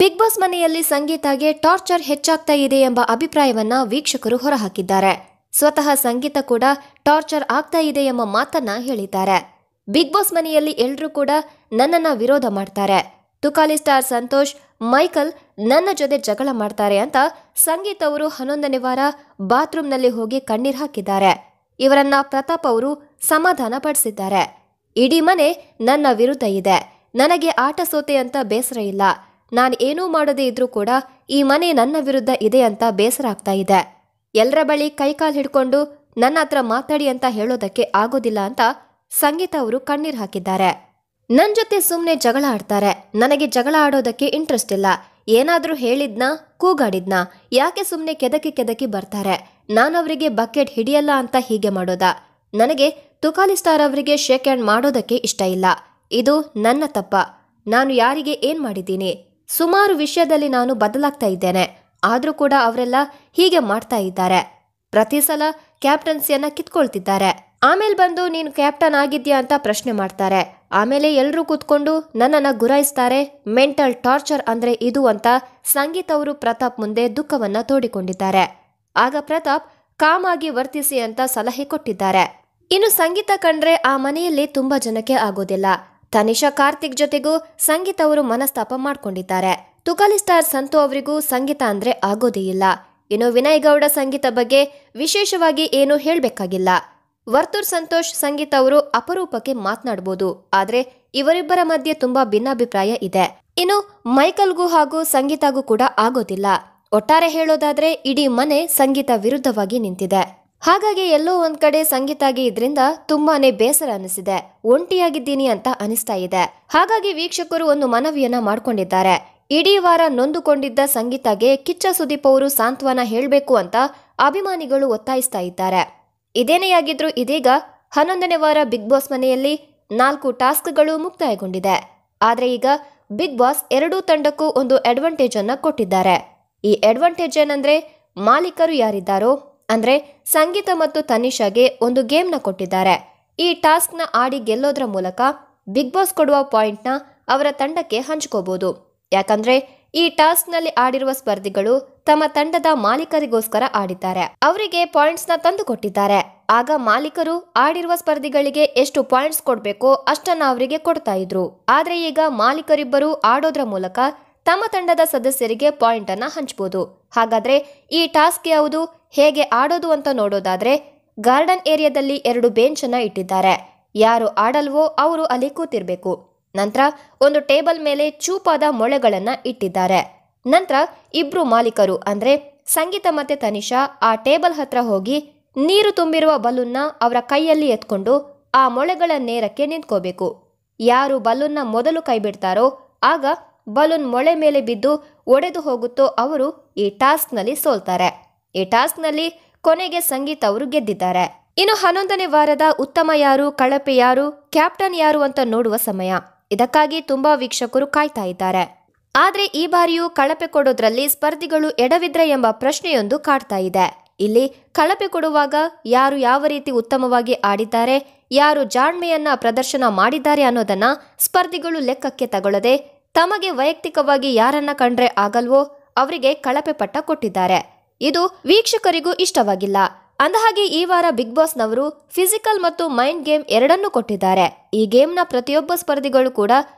Big boss ಮನೆಯಲ್ಲಿ ಸಂಗೀತಾಗೆ torture ಹೆಚ್ಚಾಗ್ತಾ ಇದೆ ಎಂಬ ಅಭಿಪ್ರಾಯವನ್ನ ವೀಕ್ಷಕರು ಹೊರಹಾಕಿದ್ದಾರೆ. ಸ್ವತಃ ಸಂಗೀತ ಕೂಡ ಟಾರ್ಚರ್ ಆಗ್ತಾ ಇದೆ ಎಂಬ ಮಾತನ್ನ ಹೇಳಿದ್ದಾರೆ. ಬಿಗ್ ಬಾಸ್ ಮನೆಯಲ್ಲಿ ಎಲ್ಲರೂ ಕೂಡ ನನ್ನನ್ನ ವಿರೋಧ ಮಾಡ್ತಾರೆ. ತುಕಾಲಿ ಸ್ಟಾರ್ ಸಂತೋಷ್, ಮೈಕಲ್ ನನ್ನ ಜೊತೆ ಜಗಳ ಮಾಡ್ತಾರೆ ಅಂತ ಸಂಗೀತ್ ಅವರು 11ನೇ ವಾರ ಬಾತ್ರೂಮ್ನಲ್ಲಿ ಹೋಗಿ ಕಣ್ಣೀರ್ ಹಾಕಿದ್ದಾರೆ. ಇವರನ್ನ ಪ್ರತಾಪ್ ಅವರು ಸಮಾಧಾನ ಪಡಿಸಿದ್ದಾರೆ. ಇಡೀ ಮನೆ ನನ್ನ ವಿರುದ್ಧ ಇದೆ, ನನಗೆ ಆಟ ಸೋತೆ ಅಂತ ಬೇಸರ ಇಲ್ಲ, ನಾನು ಏನೂ ಮಾಡದೇ ಇದ್ರೂ ಕೂಡ ಈ ಮನೆ ನನ್ನ ವಿರುದ್ಧ ಇದೆ ಅಂತ ಬೇಸರ ಆಗ್ತಾ ಇದೆ. ಎಲ್ಲರ ಬಳಿ ಕೈಕಾಲು ಹಿಡ್ಕೊಂಡು ನನ್ನ ಹತ್ರ ಮಾತಾಡಿ ಅಂತ ಹೇಳೋದಕ್ಕೆ ಆಗೋದಿಲ್ಲ ಅಂತ ಸಂಗೀತ ಅವರು ಕಣ್ಣೀರ್ ಹಾಕಿದ್ದಾರೆ. ನನ್ ಜೊತೆ ಸುಮ್ನೆ ಜಗಳ ಆಡ್ತಾರೆ, ನನಗೆ ಜಗಳ ಆಡೋದಕ್ಕೆ ಇಂಟ್ರೆಸ್ಟ್ ಇಲ್ಲ, ಏನಾದ್ರೂ ಹೇಳಿದ್ನಾ ಕೂಗಾಡಿದ್ನಾ, ಯಾಕೆ ಸುಮ್ನೆ ಕೆದಕಿ ಬರ್ತಾರೆ, ನಾನವರಿಗೆ ಬಕೆಟ್ ಹಿಡಿಯಲ್ಲ ಅಂತ ಹೀಗೆ ಮಾಡೋದಾ, ನನಗೆ ತುಕಾಲಿ ಸ್ಟಾರ್ ಅವರಿಗೆ ಶೇಕ್ ಹ್ಯಾಂಡ್ ಮಾಡೋದಕ್ಕೆ ಇಷ್ಟ ಇಲ್ಲ, ಇದು ನನ್ನ ತಪ್ಪ, ನಾನು ಯಾರಿಗೆ ಏನ್ ಮಾಡಿದ್ದೀನಿ, ಸುಮಾರು ವಿಷಯದಲ್ಲಿ ನಾನು ಬದಲಾಗ್ತಾ ಇದ್ದೇನೆ, ಆದ್ರೂ ಕೂಡ ಅವರೆಲ್ಲ ಹೀಗೆ ಮಾಡ್ತಾ ಇದ್ದಾರೆ, ಪ್ರತಿ ಸಲ ಕ್ಯಾಪ್ಟನ್ಸಿಯನ್ನ ಕಿತ್ಕೊಳ್ತಿದ್ದಾರೆ, ಆಮೇಲೆ ಬಂದು ನೀನು ಕ್ಯಾಪ್ಟನ್ ಆಗಿದ್ಯಾ ಅಂತ ಪ್ರಶ್ನೆ ಮಾಡ್ತಾರೆ, ಆಮೇಲೆ ಎಲ್ಲರೂ ಕೂತ್ಕೊಂಡು ನನ್ನನ್ನ ಗುರಾಯಿಸ್ತಾರೆ, ಮೆಂಟಲ್ ಟಾರ್ಚರ್ ಅಂದ್ರೆ ಇದು ಅಂತ ಸಂಗೀತ್ ಅವರು ಪ್ರತಾಪ್ ಮುಂದೆ ದುಃಖವನ್ನ ತೋಡಿಕೊಂಡಿದ್ದಾರೆ. ಆಗ ಪ್ರತಾಪ್ ಕಾಮ್ ಆಗಿ ವರ್ತಿಸಿ ಅಂತ ಸಲಹೆ ಕೊಟ್ಟಿದ್ದಾರೆ. ಇನ್ನು ಸಂಗೀತ ಕಂಡ್ರೆ ಆ ಮನೆಯಲ್ಲಿ ತುಂಬಾ ಜನಕ್ಕೆ ಆಗೋದಿಲ್ಲ. ತನಿಷಾ ಕಾರ್ತಿಕ್ ಜೊತೆಗೂ ಸಂಗೀತ ಅವರು ಮನಸ್ತಾಪ ಮಾಡ್ಕೊಂಡಿದ್ದಾರೆ. ತುಕಾಲಿ ಸ್ಟಾರ್ ಸಂತು ಅವರಿಗೂ ಸಂಗೀತ ಅಂದ್ರೆ ಆಗೋದೇ ಇಲ್ಲ. ಇನ್ನು ವಿನಯ್ ಗೌಡ ಸಂಗೀತ ಬಗ್ಗೆ ವಿಶೇಷವಾಗಿ ಏನು ಹೇಳ್ಬೇಕಾಗಿಲ್ಲ. ವರ್ತೂರ್ ಸಂತೋಷ್ ಸಂಗೀತ ಅವರು ಅಪರೂಪಕ್ಕೆ ಮಾತನಾಡಬಹುದು, ಆದ್ರೆ ಇವರಿಬ್ಬರ ಮಧ್ಯೆ ತುಂಬಾ ಭಿನ್ನಾಭಿಪ್ರಾಯ ಇದೆ. ಇನ್ನು ಮೈಕಲ್ಗೂ ಹಾಗೂ ಸಂಗೀತಗೂ ಕೂಡ ಆಗೋದಿಲ್ಲ. ಒಟ್ಟಾರೆ ಹೇಳೋದಾದ್ರೆ ಇಡೀ ಮನೆ ಸಂಗೀತ ವಿರುದ್ಧವಾಗಿ ನಿಂತಿದೆ. ಹಾಗಾಗಿ ಎಲ್ಲೋ ಒಂದ್ ಕಡೆ ಸಂಗೀತಾಗೆ ಇದ್ರಿಂದ ತುಂಬಾನೇ ಬೇಸರ ಅನಿಸಿದೆ, ಒಂಟಿಯಾಗಿದ್ದೀನಿ ಅಂತ ಅನಿಸ್ತಾ ಇದೆ. ಹಾಗಾಗಿ ವೀಕ್ಷಕರು ಒಂದು ಮನವಿಯನ್ನ ಮಾಡ್ಕೊಂಡಿದ್ದಾರೆ. ಇಡೀ ವಾರ ನೊಂದುಕೊಂಡಿದ್ದ ಸಂಗೀತಾಗೆ ಕಿಚ್ಚ ಸುದೀಪ್ ಅವರು ಸಾಂತ್ವನ ಹೇಳ್ಬೇಕು ಅಂತ ಅಭಿಮಾನಿಗಳು ಒತ್ತಾಯಿಸ್ತಾ ಇದ್ದಾರೆ. ಇದೇನೇ ಆಗಿದ್ರು ಇದೀಗ 11ನೇ ವಾರ ಬಿಗ್ ಬಾಸ್ ಮನೆಯಲ್ಲಿ 4 ಟಾಸ್ಕ್ಗಳು ಮುಕ್ತಾಯಗೊಂಡಿದೆ. ಆದ್ರೆ ಈಗ ಬಿಗ್ ಬಾಸ್ ಎರಡೂ ತಂಡಕ್ಕೂ ಒಂದು ಅಡ್ವಾಂಟೇಜ್ ಅನ್ನ ಕೊಟ್ಟಿದ್ದಾರೆ. ಈ ಅಡ್ವಾಂಟೇಜ್ ಏನಂದ್ರೆ ಮಾಲೀಕರು ಯಾರಿದ್ದಾರೋ ಅಂದ್ರೆ ಸಂಗೀತ ಮತ್ತು ತನಿಷಾಗೆ ಒಂದು ಗೇಮ್ನ ಕೊಟ್ಟಿದ್ದಾರೆ. ಈ ಟಾಸ್ಕ್ನ ಆಡಿ ಗೆಲ್ಲೋದ್ರ ಮೂಲಕ ಬಿಗ್ ಬಾಸ್ ಕೊಡುವ ಪಾಯಿಂಟ್ನ ಅವರ ತಂಡಕ್ಕೆ ಹಂಚ್ಕೋಬಹುದು. ಯಾಕಂದ್ರೆ ಈ ಟಾಸ್ಕ್ ನಲ್ಲಿ ಆಡಿರುವ ಸ್ಪರ್ಧಿಗಳು ತಮ್ಮ ತಂಡದ ಮಾಲೀಕರಿಗೋಸ್ಕರ ಆಡಿದ್ದಾರೆ, ಅವರಿಗೆ ಪಾಯಿಂಟ್ಸ್ ನ ತಂದು ಕೊಟ್ಟಿದ್ದಾರೆ. ಆಗ ಮಾಲೀಕರು ಆಡಿರುವ ಸ್ಪರ್ಧಿಗಳಿಗೆ ಎಷ್ಟು ಪಾಯಿಂಟ್ಸ್ ಕೊಡ್ಬೇಕೋ ಅಷ್ಟನ್ನ ಅವರಿಗೆ ಕೊಡ್ತಾ ಇದ್ರು. ಆದ್ರೆ ಈಗ ಮಾಲೀಕರಿಬ್ಬರು ಆಡೋದ್ರ ಮೂಲಕ ತಮ್ಮ ತಂಡದ ಸದಸ್ಯರಿಗೆ ಪಾಯಿಂಟ್ ಅನ್ನ ಹಂಚಬಹುದು. ಹಾಗಾದ್ರೆ ಈ ಟಾಸ್ಕ್ ಯಾವುದು, ಹೇಗೆ ಆಡೋದು ಅಂತ ನೋಡೋದಾದ್ರೆ ಗಾರ್ಡನ್ ಏರಿಯಾದಲ್ಲಿ 2 ಬೆಂಚ್ ಅನ್ನ ಇಟ್ಟಿದ್ದಾರೆ. ಯಾರು ಆಡಲ್ವೋ ಅವರು ಅಲ್ಲಿ ಕೂತಿರ್ಬೇಕು. ನಂತರ ಒಂದು ಟೇಬಲ್ ಮೇಲೆ ಚೂಪಾದ ಮೊಳೆಗಳನ್ನ ಇಟ್ಟಿದ್ದಾರೆ. ನಂತರ ಇಬ್ರು ಮಾಲೀಕರು ಅಂದ್ರೆ ಸಂಗೀತ ಮತ್ತೆ ತನಿಷಾ ಆ ಟೇಬಲ್ ಹತ್ರ ಹೋಗಿ ನೀರು ತುಂಬಿರುವ ಬಲೂನ್ನ ಅವರ ಕೈಯಲ್ಲಿ ಎತ್ಕೊಂಡು ಆ ಮೊಳೆಗಳ ನೇರಕ್ಕೆ ನಿಂತ್ಕೋಬೇಕು. ಯಾರು ಬಲೂನ್ನ ಮೊದಲು ಕೈ ಬಿಡ್ತಾರೋ ಆಗ ಬಲೂನ್ ಮೊಳೆ ಮೇಲೆ ಬಿದ್ದು ಒಡೆದು ಹೋಗುತ್ತೋ ಅವರು ಈ ಟಾಸ್ಕ್ ನಲ್ಲಿ ಸೋಲ್ತಾರೆ. ಈ ಟಾಸ್ಕ್ ನಲ್ಲಿ ಕೊನೆಗೆ ಸಂಗೀತ ಅವರು ಗೆದ್ದಿದ್ದಾರೆ. ಇನ್ನು 11ನೇ ವಾರದ ಉತ್ತಮ ಯಾರು, ಕಳಪೆ ಯಾರು, ಕ್ಯಾಪ್ಟನ್ ಯಾರು ಅಂತ ನೋಡುವ ಸಮಯ. ಇದಕ್ಕಾಗಿ ತುಂಬಾ ವೀಕ್ಷಕರು ಕಾಯ್ತಾ ಇದ್ದಾರೆ. ಆದ್ರೆ ಈ ಬಾರಿಯೂ ಕಳಪೆ ಕೊಡೋದ್ರಲ್ಲಿ ಸ್ಪರ್ಧಿಗಳು ಎಡವಿದ್ರೆ ಎಂಬ ಪ್ರಶ್ನೆಯೊಂದು ಕಾಡ್ತಾ ಇದೆ. ಇಲ್ಲಿ ಕಳಪೆ ಕೊಡುವಾಗ ಯಾರು ಯಾವ ರೀತಿ ಉತ್ತಮವಾಗಿ ಆಡಿದ್ದಾರೆ, ಯಾರು ಜಾಣ್ಮೆಯನ್ನ ಪ್ರದರ್ಶನ ಮಾಡಿದ್ದಾರೆ ಅನ್ನೋದನ್ನ ಸ್ಪರ್ಧಿಗಳು ಲೆಕ್ಕಕ್ಕೆ ತಗೊಳ್ಳದೆ ತಮಗೆ ವೈಯಕ್ತಿಕವಾಗಿ ಯಾರನ್ನ ಕಂಡ್ರೆ ಆಗಲ್ವೋ ಅವರಿಗೆ ಕಳಪೆ ಪಟ್ಟ ಕೊಟ್ಟಿದ್ದಾರೆ. ಇದು ವೀಕ್ಷಕರಿಗೂ ಇಷ್ಟವಾಗಿಲ್ಲ. ಅಂದಹಾಗೆ ಈ ವಾರ ಬಿಗ್ ಬಾಸ್ ನವರು ಫಿಸಿಕಲ್ ಮತ್ತು ಮೈಂಡ್ ಗೇಮ್ ಎರಡನ್ನೂ ಕೊಟ್ಟಿದ್ದಾರೆ. ಈ ಗೇಮ್ನ ಪ್ರತಿಯೊಬ್ಬ ಸ್ಪರ್ಧಿಗಳು ಕೂಡ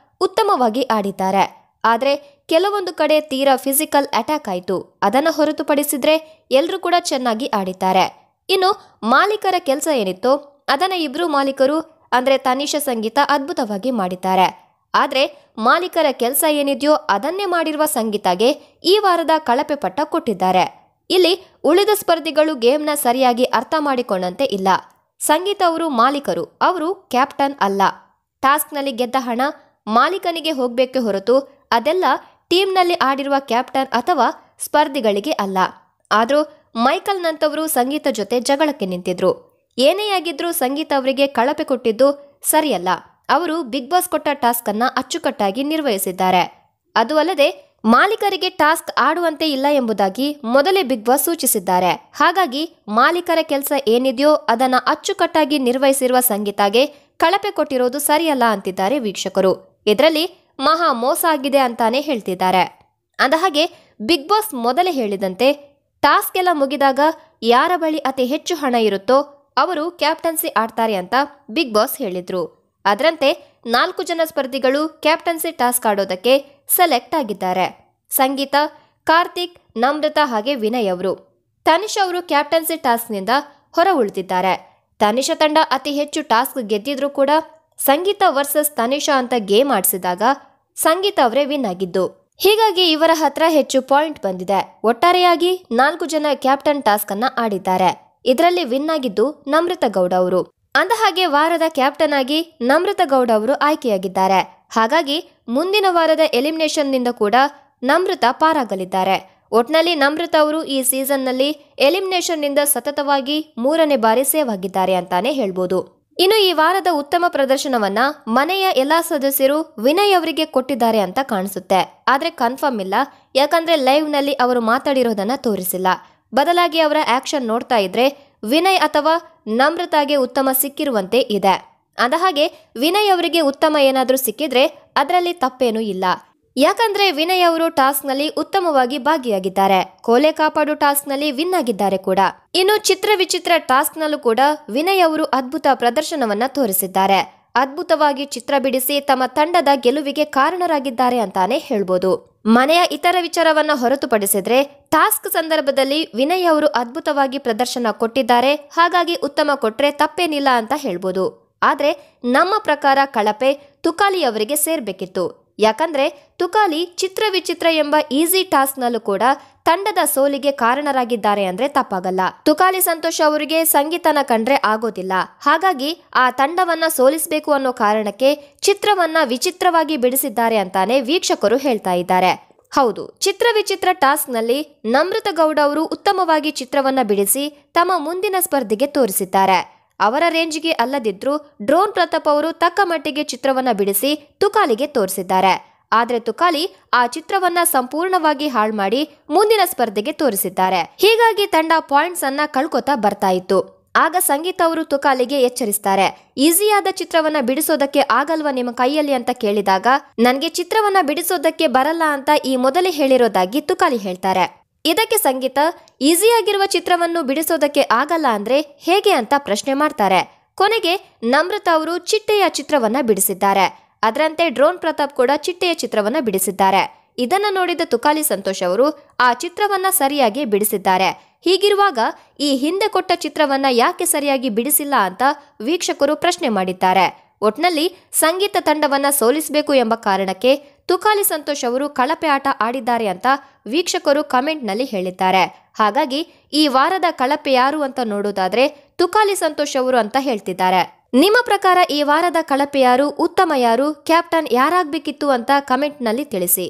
ಉತ್ತಮವಾಗಿ ಆಡಿದ್ದಾರೆ. ಆದ್ರೆ ಕೆಲವೊಂದು ಕಡೆ ತೀರಾ ಫಿಸಿಕಲ್ ಅಟ್ಯಾಕ್ ಆಯ್ತು. ಅದನ್ನ ಹೊರತುಪಡಿಸಿದ್ರೆ ಎಲ್ಲರೂ ಕೂಡ ಚೆನ್ನಾಗಿ ಆಡಿದ್ದಾರೆ. ಇನ್ನು ಮಾಲೀಕರ ಕೆಲಸ ಏನಿತ್ತೋ ಅದನ್ನ ಇಬ್ರು ಮಾಲೀಕರು ಅಂದ್ರೆ ತನಿಷಾ ಸಂಗೀತ ಅದ್ಭುತವಾಗಿ ಮಾಡಿದ್ದಾರೆ. ಆದ್ರೆ ಮಾಲೀಕರ ಕೆಲಸ ಏನಿದೆಯೋ ಅದನ್ನೇ ಮಾಡಿರುವ ಸಂಗೀತಾಗೆ ಈ ವಾರದ ಕಳಪೆ ಪಟ್ಟ ಕೊಟ್ಟಿದ್ದಾರೆ. ಇಲ್ಲಿ ಉಳಿದ ಸ್ಪರ್ಧಿಗಳು ಗೇಮ್ನ ಸರಿಯಾಗಿ ಅರ್ಥ ಮಾಡಿಕೊಂಡಂತೆ ಇಲ್ಲ. ಸಂಗೀತ ಅವರು ಮಾಲೀಕರು, ಅವರು ಕ್ಯಾಪ್ಟನ್ ಅಲ್ಲ. ಟಾಸ್ಕ್ ನಲ್ಲಿ ಗೆದ್ದ ಹಣ ಮಾಲೀಕನಿಗೆ ಹೋಗ್ಬೇಕೆ ಹೊರತು ಅದೆಲ್ಲ ಟೀಮ್ನಲ್ಲಿ ಆಡಿರುವ ಕ್ಯಾಪ್ಟನ್ ಅಥವಾ ಸ್ಪರ್ಧಿಗಳಿಗೆ ಅಲ್ಲ. ಆದ್ರೂ ಮೈಕಲ್ ನಂತವರು ಸಂಗೀತ ಜೊತೆ ಜಗಳಕ್ಕೆ ನಿಂತಿದ್ರು. ಏನೇ ಆಗಿದ್ರೂ ಸಂಗೀತ ಅವರಿಗೆ ಕಳಪೆ ಕೊಟ್ಟಿದ್ದು ಸರಿಯಲ್ಲ. ಅವರು ಬಿಗ್ ಬಾಸ್ ಕೊಟ್ಟ ಟಾಸ್ಕ್ ಅನ್ನ ಅಚ್ಚುಕಟ್ಟಾಗಿ ನಿರ್ವಹಿಸಿದ್ದಾರೆ. ಅದು ಅಲ್ಲದೆ ಮಾಲೀಕರಿಗೆ ಟಾಸ್ಕ್ ಆಡುವಂತೆ ಇಲ್ಲ ಎಂಬುದಾಗಿ ಮೊದಲೇ ಬಿಗ್ ಬಾಸ್ ಸೂಚಿಸಿದ್ದಾರೆ. ಹಾಗಾಗಿ ಮಾಲೀಕರ ಕೆಲಸ ಏನಿದೆಯೋ ಅದನ್ನ ಅಚ್ಚುಕಟ್ಟಾಗಿ ನಿರ್ವಹಿಸಿರುವ ಸಂಗೀತಾಗೆ ಕಳಪೆ ಕೊಟ್ಟಿರೋದು ಸರಿಯಲ್ಲ ಅಂತಿದ್ದಾರೆ ವೀಕ್ಷಕರು. ಇದರಲ್ಲಿ ಮಹಾ ಮೋಸ ಆಗಿದೆ ಅಂತಾನೆ ಹೇಳ್ತಿದ್ದಾರೆ. ಅಂದಹಾಗೆ ಬಿಗ್ ಬಾಸ್ ಮೊದಲೇ ಹೇಳಿದಂತೆ ಟಾಸ್ಕ್ ಎಲ್ಲ ಮುಗಿದಾಗ ಯಾರ ಬಳಿ ಅತಿ ಹೆಚ್ಚು ಹಣ ಇರುತ್ತೋ ಅವರು ಕ್ಯಾಪ್ಟನ್ಸಿ ಆಡ್ತಾರೆ ಅಂತ ಬಿಗ್ ಬಾಸ್ ಹೇಳಿದ್ರು. ಅದರಂತೆ 4 ಜನ ಸ್ಪರ್ಧಿಗಳು ಕ್ಯಾಪ್ಟನ್ಸಿ ಟಾಸ್ಕ್ ಆಡೋದಕ್ಕೆ ಸೆಲೆಕ್ಟ್ ಆಗಿದ್ದಾರೆ. ಸಂಗೀತ, ಕಾರ್ತಿಕ್, ನಮ್ರತಾ ಹಾಗೆ ವಿನಯ್ ಅವರು. ತನಿಷಾ ಅವರು ಕ್ಯಾಪ್ಟನ್ಸಿ ಟಾಸ್ಕ್ನಿಂದ ಹೊರ ಉಳಿದಿದ್ದಾರೆ. ತನಿಷಾ ತಂಡ ಅತಿ ಹೆಚ್ಚು ಟಾಸ್ಕ್ ಗೆದ್ದಿದ್ರು ಕೂಡ ಸಂಗೀತ ವರ್ಸಸ್ ತನಿಷಾ ಅಂತ ಗೇಮ್ ಆಡಿಸಿದಾಗ ಸಂಗೀತ ಅವರೇ ವಿನ್ ಆಗಿದ್ದು. ಹೀಗಾಗಿ ಇವರ ಹತ್ರ ಹೆಚ್ಚು ಪಾಯಿಂಟ್ ಬಂದಿದೆ. ಒಟ್ಟಾರೆಯಾಗಿ 4 ಜನ ಕ್ಯಾಪ್ಟನ್ ಟಾಸ್ಕ್ ಅನ್ನ ಆಡಿದ್ದಾರೆ. ಇದರಲ್ಲಿ ವಿನ್ ಆಗಿದ್ದು ನಮ್ರತಾ ಗೌಡ ಅವರು. ಅಂದಹಾಗೆ ವಾರದ ಕ್ಯಾಪ್ಟನ್ ಆಗಿ ನಮ್ರತಾ ಗೌಡ ಅವರು ಆಯ್ಕೆಯಾಗಿದ್ದಾರೆ. ಹಾಗಾಗಿ ಮುಂದಿನ ವಾರದ ಎಲಿಮಿನೇಷನ್ ನಿಂದ ಕೂಡ ನಮ್ರತಾ ಪಾರಾಗಲಿದ್ದಾರೆ. ಒಟ್ನಲ್ಲಿ ನಮ್ರತಾ ಅವರು ಈ ಸೀಸನ್ ನಲ್ಲಿ ಎಲಿಮಿನೇಷನ್ ನಿಂದ ಸತತವಾಗಿ 3ನೇ ಬಾರಿ ಸೇವ್ ಆಗಿದ್ದಾರೆ ಅಂತಾನೆ ಹೇಳ್ಬೋದು. ಇನ್ನು ಈ ವಾರದ ಉತ್ತಮ ಪ್ರದರ್ಶನವನ್ನ ಮನೆಯ ಎಲ್ಲಾ ಸದಸ್ಯರು ವಿನಯ್ ಅವರಿಗೆ ಕೊಟ್ಟಿದ್ದಾರೆ ಅಂತ ಕಾಣಿಸುತ್ತೆ. ಆದ್ರೆ ಕನ್ಫರ್ಮ್ ಇಲ್ಲ, ಯಾಕಂದ್ರೆ ಲೈವ್ ನಲ್ಲಿ ಅವರು ಮಾತಾಡಿರೋದನ್ನ ತೋರಿಸಿಲ್ಲ. ಬದಲಾಗಿ ಅವರ ಆಕ್ಷನ್ ನೋಡ್ತಾ ಇದ್ರೆ ವಿನಯ್ ಅಥವಾ ನಮ್ರತಾಗೆ ಉತ್ತಮ ಸಿಕ್ಕಿರುವಂತೆ ಇದೆ. ಅಂದಹಾಗೆ ವಿನಯ್ ಅವರಿಗೆ ಉತ್ತಮ ಏನಾದ್ರೂ ಸಿಕ್ಕಿದ್ರೆ ಅದರಲ್ಲಿ ತಪ್ಪೇನೂ ಇಲ್ಲ. ಯಾಕಂದ್ರೆ ವಿನಯ್ ಅವರು ಟಾಸ್ಕ್ ನಲ್ಲಿ ಉತ್ತಮವಾಗಿ ಭಾಗಿಯಾಗಿದ್ದಾರೆ. ಕೋಲೆ ಕಾಪಾಡು ಟಾಸ್ಕ್ ನಲ್ಲಿ ವಿನ್ ಆಗಿದ್ದಾರೆ ಕೂಡ. ಇನ್ನು ಚಿತ್ರ ವಿಚಿತ್ರ ಟಾಸ್ಕ್ ನಲ್ಲೂ ಕೂಡ ವಿನಯ್ ಅವರು ಅದ್ಭುತ ಪ್ರದರ್ಶನವನ್ನ ತೋರಿಸಿದ್ದಾರೆ. ಅದ್ಭುತವಾಗಿ ಚಿತ್ರ ಬಿಡಿಸಿ ತಮ್ಮ ತಂಡದ ಗೆಲುವಿಗೆ ಕಾರಣರಾಗಿದ್ದಾರೆ ಅಂತಾನೆ ಹೇಳ್ಬೋದು. ಮನೆಯ ಇತರ ವಿಚಾರವನ್ನ ಹೊರತುಪಡಿಸಿದ್ರೆ ಟಾಸ್ಕ್ ಸಂದರ್ಭದಲ್ಲಿ ವಿನಯ್ ಅವರು ಅದ್ಭುತವಾಗಿ ಪ್ರದರ್ಶನ ಕೊಟ್ಟಿದ್ದಾರೆ. ಹಾಗಾಗಿ ಉತ್ತಮ ಕೊಟ್ರೆ ತಪ್ಪೇನಿಲ್ಲ ಅಂತ ಹೇಳ್ಬೋದು. ಆದ್ರೆ ನಮ್ಮ ಪ್ರಕಾರ ಕಳಪೆ ತುಕಾಲಿ ಅವರಿಗೆ ಸೇರ್ಬೇಕಿತ್ತು. ಯಾಕಂದ್ರೆ ತುಕಾಲಿ ಚಿತ್ರ ವಿಚಿತ್ರ ಎಂಬ ಈಸಿ ಟಾಸ್ಕ್ ನಲ್ಲೂ ಕೂಡ ತಂಡದ ಸೋಲಿಗೆ ಕಾರಣರಾಗಿದ್ದಾರೆ ಅಂದ್ರೆ ತಪ್ಪಾಗಲ್ಲ. ತುಕಾಲಿ ಸಂತೋಷ್ ಅವರಿಗೆ ಸಂಗೀತನ ಕಂಡ್ರೆ ಆಗೋದಿಲ್ಲ. ಹಾಗಾಗಿ ಆ ತಂಡವನ್ನ ಸೋಲಿಸಬೇಕು ಅನ್ನೋ ಕಾರಣಕ್ಕೆ ಚಿತ್ರವನ್ನ ವಿಚಿತ್ರವಾಗಿ ಬಿಡಿಸಿದ್ದಾರೆ ಅಂತಾನೆ ವೀಕ್ಷಕರು ಹೇಳ್ತಾ ಇದ್ದಾರೆ. ಹೌದು, ಚಿತ್ರ ವಿಚಿತ್ರ ಟಾಸ್ಕ್ ನಲ್ಲಿ ನಮ್ರತಾ ಗೌಡ ಅವರು ಉತ್ತಮವಾಗಿ ಚಿತ್ರವನ್ನ ಬಿಡಿಸಿ ತಮ್ಮ ಮುಂದಿನ ಸ್ಪರ್ಧೆಗೆ ತೋರಿಸಿದ್ದಾರೆ. ಅವರ ರೇಂಜ್ಗೆ ಅಲ್ಲದಿದ್ರು ಡ್ರೋನ್ ಪ್ರತಾಪ್ ಅವರು ತಕ್ಕ ಮಟ್ಟಿಗೆ ಚಿತ್ರವನ್ನ ಬಿಡಿಸಿ ತುಕಾಲಿಗೆ ತೋರಿಸಿದ್ದಾರೆ. ಆದ್ರೆ ತುಕಾಲಿ ಆ ಚಿತ್ರವನ್ನ ಸಂಪೂರ್ಣವಾಗಿ ಹಾಳು ಮಾಡಿ ಮುಂದಿನ ಸ್ಪರ್ಧೆಗೆ ತೋರಿಸಿದ್ದಾರೆ. ಹೀಗಾಗಿ ತಂಡ ಪಾಯಿಂಟ್ಸ್ ಅನ್ನ ಕಳ್ಕೊತಾ ಬರ್ತಾ ಇತ್ತು. ಆಗ ಸಂಗೀತ ಅವರು ತುಕಾಲಿಗೆ ಎಚ್ಚರಿಸ್ತಾರೆ. ಈಸಿಯಾದ ಚಿತ್ರವನ್ನ ಬಿಡಿಸೋದಕ್ಕೆ ಆಗಲ್ವಾ ನಿಮ್ಮ ಕೈಯಲ್ಲಿ ಅಂತ ಕೇಳಿದಾಗ ನನ್ಗೆ ಚಿತ್ರವನ್ನ ಬಿಡಿಸೋದಕ್ಕೆ ಬರಲ್ಲ ಅಂತ ಈ ಮೊದಲೇ ಹೇಳಿರೋದಾಗಿ ತುಕಾಲಿ ಹೇಳ್ತಾರೆ. ಇದಕ್ಕೆ ಸಂಗೀತ ಈಸಿಯಾಗಿರುವ ಚಿತ್ರವನ್ನು ಬಿಡಿಸೋದಕ್ಕೆ ಆಗಲ್ಲ ಅಂದ್ರೆ ಹೇಗೆ ಅಂತ ಪ್ರಶ್ನೆ ಮಾಡ್ತಾರೆ. ಕೊನೆಗೆ ನಮ್ರತಾ ಅವರು ಚಿಟ್ಟೆಯ ಚಿತ್ರವನ್ನ ಬಿಡಿಸಿದ್ದಾರೆ. ಅದರಂತೆ ಡ್ರೋನ್ ಪ್ರತಾಪ್ ಕೂಡ ಚಿಟ್ಟೆಯ ಚಿತ್ರವನ್ನ ಬಿಡಿಸಿದ್ದಾರೆ. ಇದನ್ನ ನೋಡಿದ ತುಕಾಲಿ ಸಂತೋಷ್ ಅವರು ಆ ಚಿತ್ರವನ್ನ ಸರಿಯಾಗಿ ಬಿಡಿಸಿದ್ದಾರೆ. ಹೀಗಿರುವಾಗ ಈ ಹಿಂದೆ ಕೊಟ್ಟ ಚಿತ್ರವನ್ನ ಯಾಕೆ ಸರಿಯಾಗಿ ಬಿಡಿಸಿಲ್ಲ ಅಂತ ವೀಕ್ಷಕರು ಪ್ರಶ್ನೆ ಮಾಡಿದ್ದಾರೆ. ಒಟ್ನಲ್ಲಿ ಸಂಗೀತ ತಂಡವನ್ನ ಸೋಲಿಸಬೇಕು ಎಂಬ ಕಾರಣಕ್ಕೆ ತುಕಾಲಿ ಸಂತೋಷ್ ಅವರು ಕಳಪೆ ಆಟ ಆಡಿದ್ದಾರೆ ಅಂತ ವೀಕ್ಷಕರು ಕಮೆಂಟ್ ನಲ್ಲಿ ಹೇಳಿದ್ದಾರೆ. ಹಾಗಾಗಿ ಈ ವಾರದ ಕಳಪೆ ಯಾರು ಅಂತ ನೋಡೋದಾದ್ರೆ ತುಕಾಲಿ ಸಂತೋಷ್ ಅವರು ಅಂತ ಹೇಳ್ತಿದ್ದಾರೆ. ನಿಮ್ಮ ಪ್ರಕಾರ ಈ ವಾರದ ಕಳಪೆ ಯಾರು, ಉತ್ತಮ ಯಾರು, ಕ್ಯಾಪ್ಟನ್ ಯಾರಾಗಬೇಕಿತ್ತು ಅಂತ ಕಮೆಂಟ್ ನಲ್ಲಿ ತಿಳಿಸಿ.